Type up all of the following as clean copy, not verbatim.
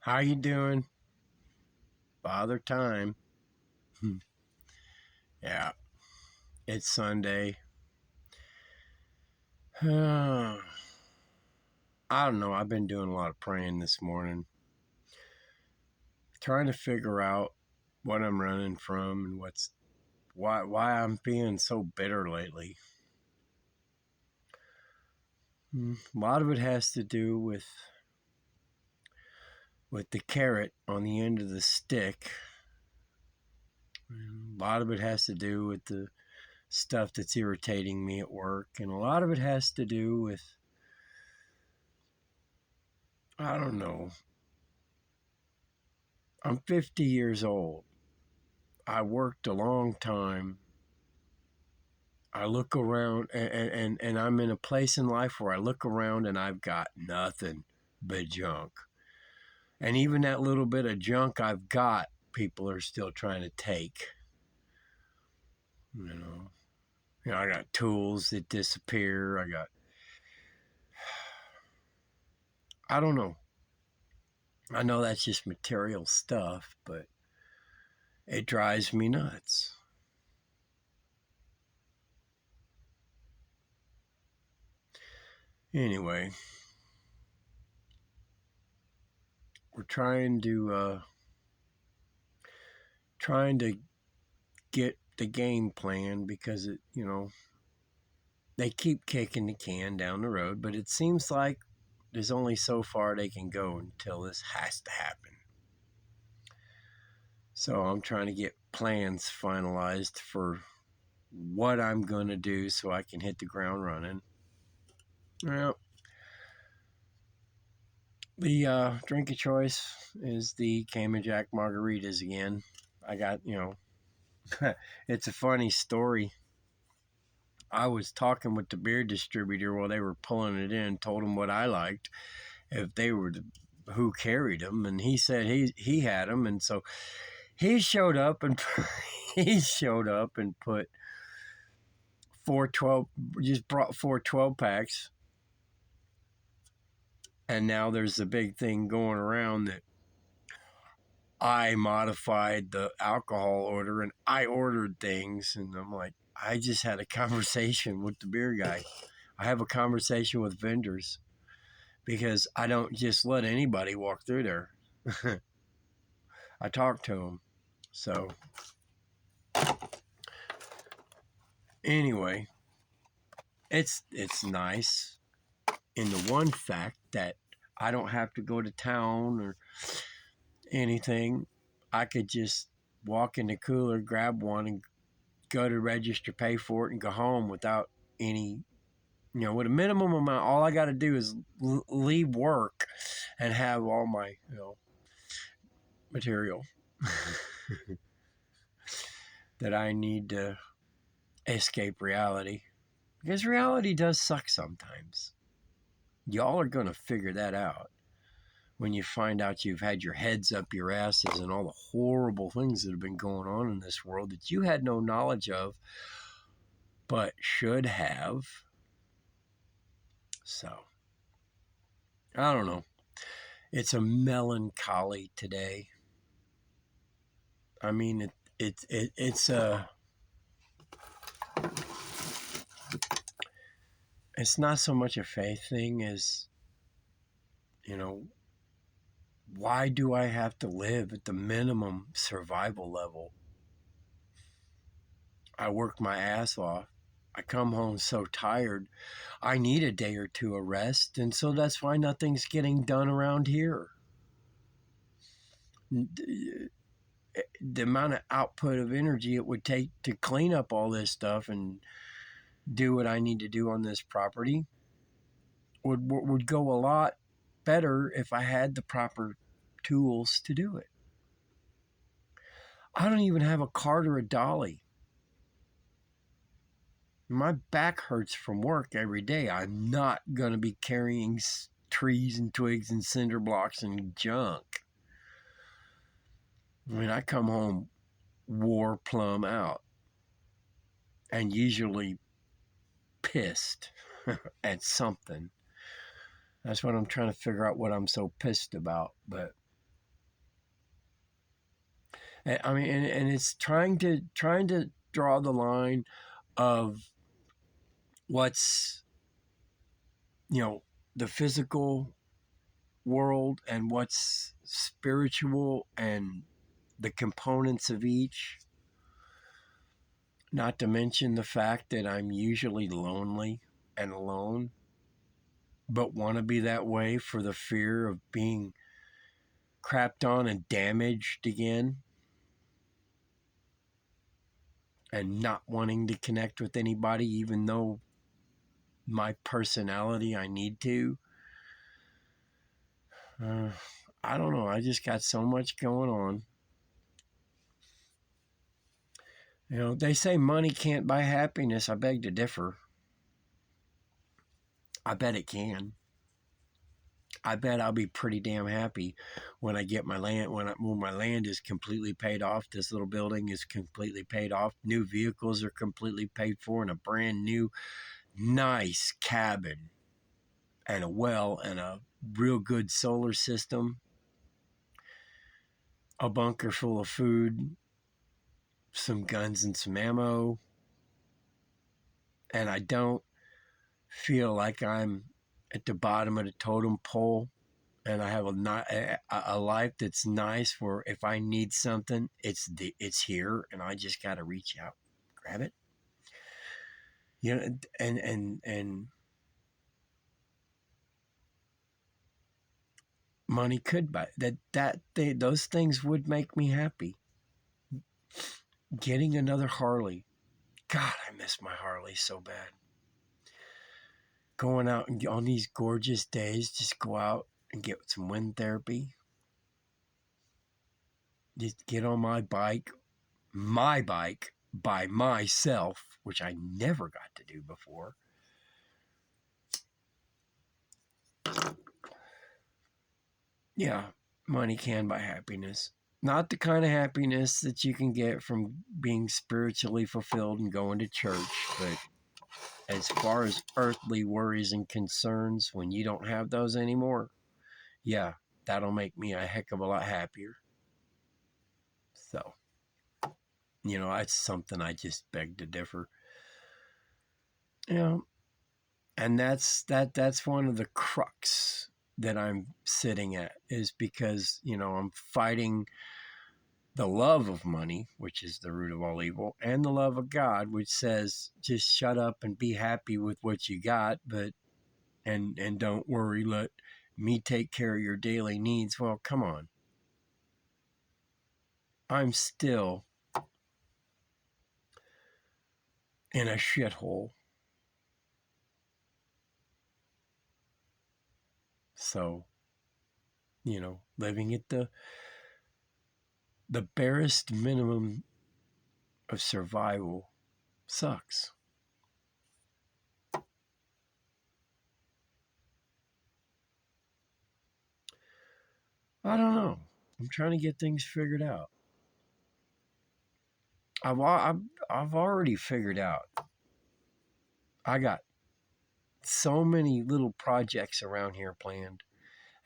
How you doing? Father time. Yeah, it's Sunday. I don't know. I've been doing a lot of praying this morning, trying to figure out what I'm running from and why I'm being so bitter lately. A lot of it has to do with the carrot on the end of the stick. A lot of it has to do with the stuff that's irritating me at work, and a lot of it has to do with, I don't know. I'm 50 years old. I worked a long time. I look around and I'm in a place in life where I look around and I've got nothing but junk. And even that little bit of junk I've got, people are still trying to take. You know, I got tools that disappear. I don't know. I know that's just material stuff, but it drives me nuts. Anyway, we're trying to get the game plan because they keep kicking the can down the road, but it seems like there's only so far they can go until this has to happen. So I'm trying to get plans finalized for what I'm going to do so I can hit the ground running. Well, the drink of choice is the Cayman Jack margaritas again. I got, it's a funny story. I was talking with the beer distributor while they were pulling it in, told them what I liked, if they were who carried them, and he said he had them, and so he showed up and put 412, just brought 412 packs, and now there's a big thing going around that I modified the alcohol order and I ordered things, and I'm like, I just had a conversation with the beer guy. I have a conversation with vendors because I don't just let anybody walk through there. I talk to them. So anyway, it's nice in the one fact that I don't have to go to town or anything. I could just walk in the cooler, grab one, and go to register, pay for it, and go home without any, with a minimum amount. All I got to do is leave work and have all my, material that I need to escape reality. Because reality does suck sometimes. Y'all are going to figure that out when you find out you've had your heads up your asses and all the horrible things that have been going on in this world that you had no knowledge of, but should have. So, I don't know. It's a melancholy today. I mean, it's not so much a faith thing as, you know, why do I have to live at the minimum survival level? I work my ass off. I come home so tired. I need a day or two of rest, and so that's why nothing's getting done around here. The amount of output of energy it would take to clean up all this stuff and do what I need to do on this property would go a lot better if I had the proper tools to do it. I don't even have a cart or a dolly. My back hurts from work every day. I'm not going to be carrying trees and twigs and cinder blocks and junk. I mean, I come home war plumb out and usually pissed at something. That's what I'm trying to figure out, what I'm so pissed about. But I mean, and it's trying to draw the line of what's, the physical world and what's spiritual and the components of each. Not to mention the fact that I'm usually lonely and alone, but want to be that way for the fear of being crapped on and damaged again, and not wanting to connect with anybody, even though my personality I need to. Uh, I don't know. I just got so much going on. They say money can't buy happiness. I beg to differ. I bet it can. I bet I'll be pretty damn happy when I get my land, when my land is completely paid off. This little building is completely paid off. New vehicles are completely paid for, and a brand new, nice cabin, and a well, and a real good solar system, a bunker full of food, some guns and some ammo, and I don't feel like I'm at the bottom of the totem pole, and I have a life that's nice where if I need something, it's here, and I just got to reach out, grab it. And money could buy those things would make me happy. Getting another Harley. God, I miss my Harley so bad. Going out and on these gorgeous days, just go out and get some wind therapy. Just get on my bike by myself, which I never got to do before. Yeah, money can buy happiness. Not the kind of happiness that you can get from being spiritually fulfilled and going to church, but as far as earthly worries and concerns, when you don't have those anymore, yeah, that'll make me a heck of a lot happier. So, that's something I just beg to differ. You know, and that's one of the crux that I'm sitting at, is because, I'm fighting the love of money, which is the root of all evil, and the love of God, which says just shut up and be happy with what you got, but and don't worry, let me take care of your daily needs. Well, come on. I'm still in a shithole. So, living at the barest minimum of survival sucks. I don't know. I'm trying to get things figured out. I've already figured out. I got so many little projects around here planned,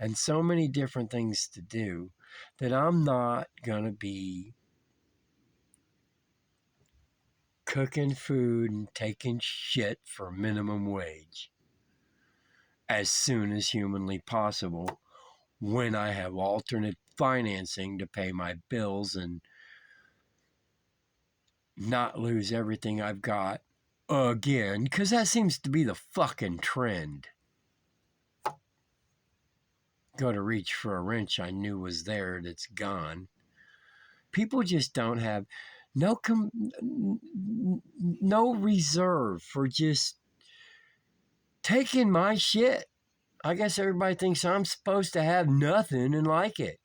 and so many different things to do, that I'm not going to be cooking food and taking shit for minimum wage as soon as humanly possible, when I have alternate financing to pay my bills and not lose everything I've got again, because that seems to be the fucking trend. Go to reach for a wrench I knew was there that's gone. People just don't have no reserve for just taking my shit. I guess everybody thinks I'm supposed to have nothing and like it,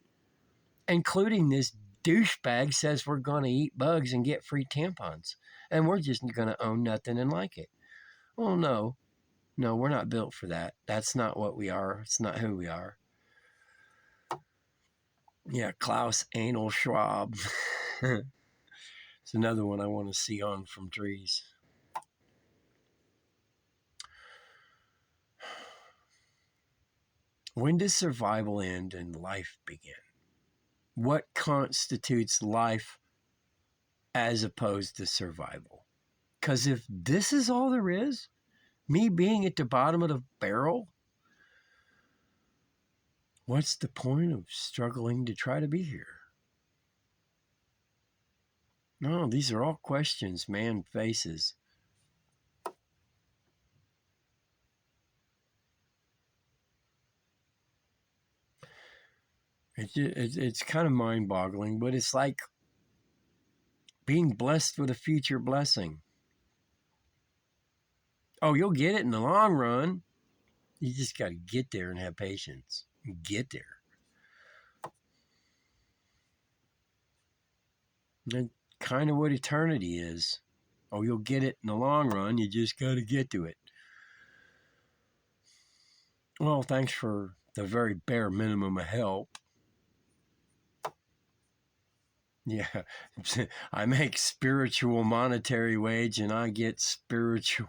including this douchebag says we're going to eat bugs and get free tampons, and we're just going to own nothing and like it. Well, no, we're not built for that. That's not what we are. It's not who we are. Yeah, Klaus Anal Schwab. It's another one I want to see on from trees. When does survival end and life begin? What constitutes life as opposed to survival? Because if this is all there is, me being at the bottom of the barrel, what's the point of struggling to try to be here? No, these are all questions man faces. It's kind of mind-boggling, but it's like being blessed with a future blessing. Oh, you'll get it in the long run. You just got to get there and have patience. Get there. And kind of what eternity is. Oh, you'll get it in the long run. You just got to get to it. Well, thanks for the very bare minimum of help. Yeah, I make spiritual monetary wage and I get spiritual.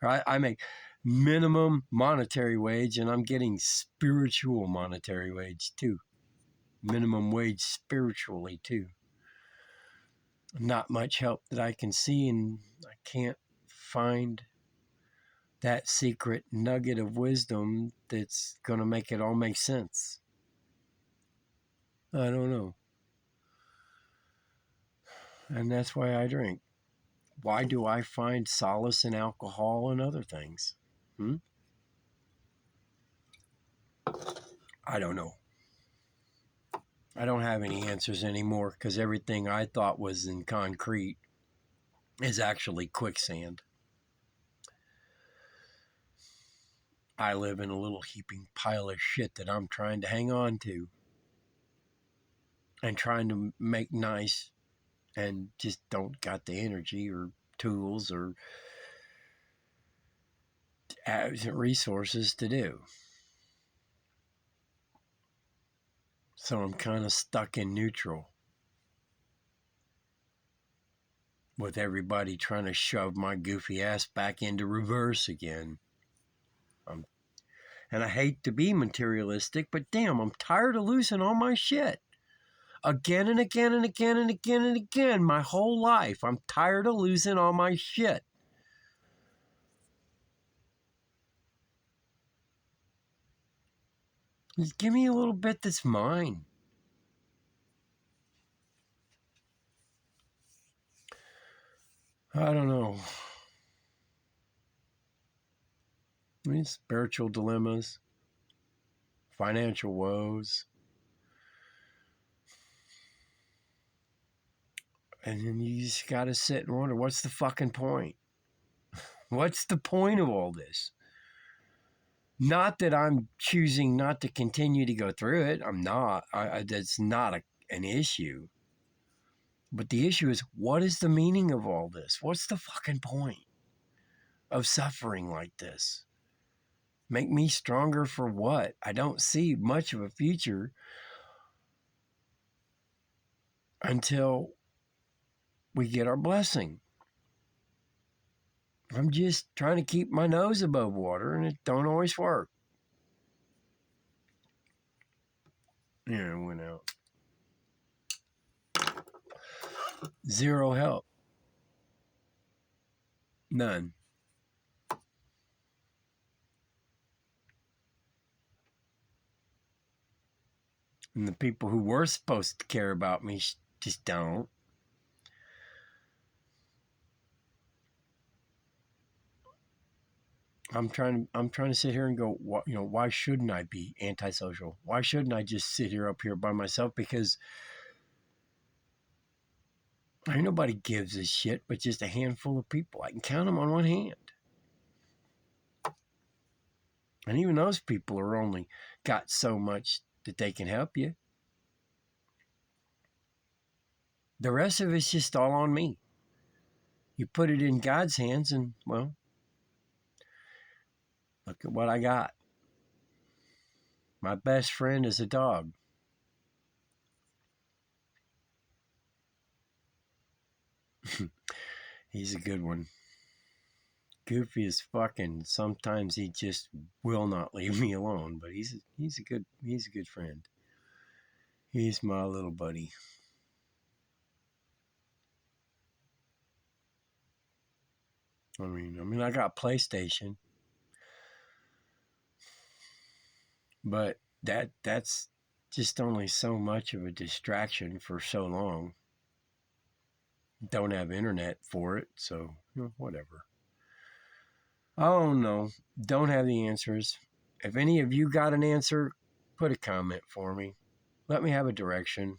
I make minimum monetary wage and I'm getting spiritual monetary wage too. Minimum wage spiritually too. Not much help that I can see, and I can't find that secret nugget of wisdom that's going to make it all make sense. I don't know. And that's why I drink. Why do I find solace in alcohol and other things? I don't know. I don't have any answers anymore because everything I thought was in concrete is actually quicksand. I live in a little heaping pile of shit that I'm trying to hang on to and trying to make nice and just don't got the energy or tools or resources to do. So I'm kind of stuck in neutral with everybody trying to shove my goofy ass back into reverse again. And I hate to be materialistic, but damn, I'm tired of losing all my shit. Again and again and again and again and again, my whole life. I'm tired of losing all my shit. Just give me a little bit that's mine. I don't know. I mean, spiritual dilemmas, financial woes. And then you just got to sit and wonder, what's the fucking point? What's the point of all this? Not that I'm choosing not to continue to go through it. I'm not. That's not an issue. But the issue is, what is the meaning of all this? What's the fucking point of suffering like this? Make me stronger for what? I don't see much of a future until we get our blessing. I'm just trying to keep my nose above water, and it don't always work. Yeah, it went out. Zero help. None. And the people who were supposed to care about me just don't. I'm trying to sit here and go, why shouldn't I be antisocial? Why shouldn't I just sit here up here by myself? Because ain't nobody gives a shit but just a handful of people. I can count them on one hand. And even those people are only got so much that they can help you. The rest of it's just all on me. You put it in God's hands and, well, look at what I got. My best friend is a dog. He's a good one. Goofy as fucking. Sometimes he just will not leave me alone, but he's a good friend. He's my little buddy. I got PlayStation, but that's just only so much of a distraction for so long. Don't have internet for it, so whatever. Oh no, don't have the answers. If any of you got an answer, put a comment for me. Let me have a direction.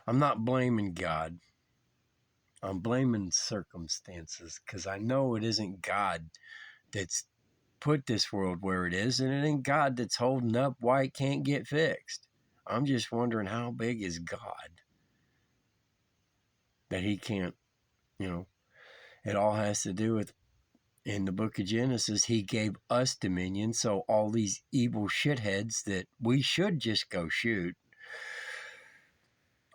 I'm not blaming God. I'm blaming circumstances because I know it isn't God that's put this world where it is, and it ain't God that's holding up why it can't get fixed. I'm just wondering how big is God that he can't, it all has to do with in the book of Genesis, he gave us dominion. So all these evil shitheads that we should just go shoot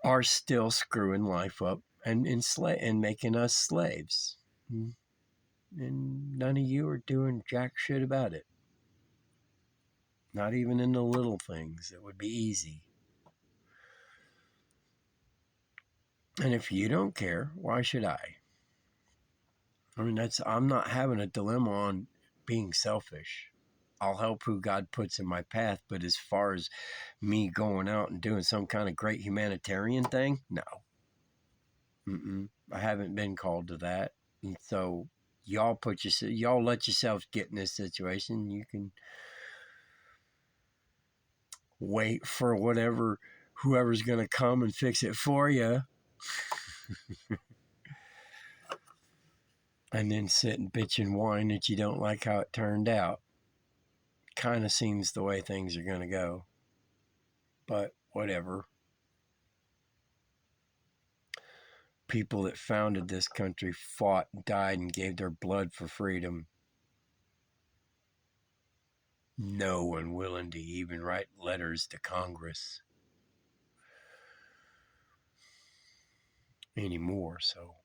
are still screwing life up and making us slaves. And none of you are doing jack shit about it. Not even in the little things that would be easy. And if you don't care, why should I? I'm not having a dilemma on being selfish. I'll help who God puts in my path, but as far as me going out and doing some kind of great humanitarian thing, no. I haven't been called to that. And so y'all let yourselves get in this situation. You can wait for whoever's going to come and fix it for you. And then sit and bitch and whine that you don't like how it turned out. Kind of seems the way things are going to go. But whatever. People that founded this country fought, died, and gave their blood for freedom. No one willing to even write letters to Congress anymore. So,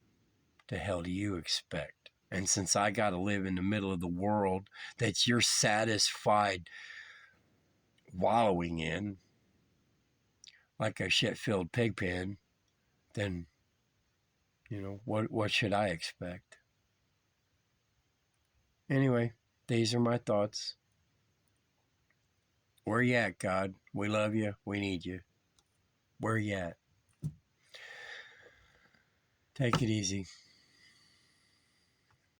the hell do you expect? And since I got to live in the middle of the world that you're satisfied wallowing in, like a shit-filled pig pen, then, what should I expect? Anyway, these are my thoughts. Where you at, God? We love you. We need you. Where you at? Take it easy.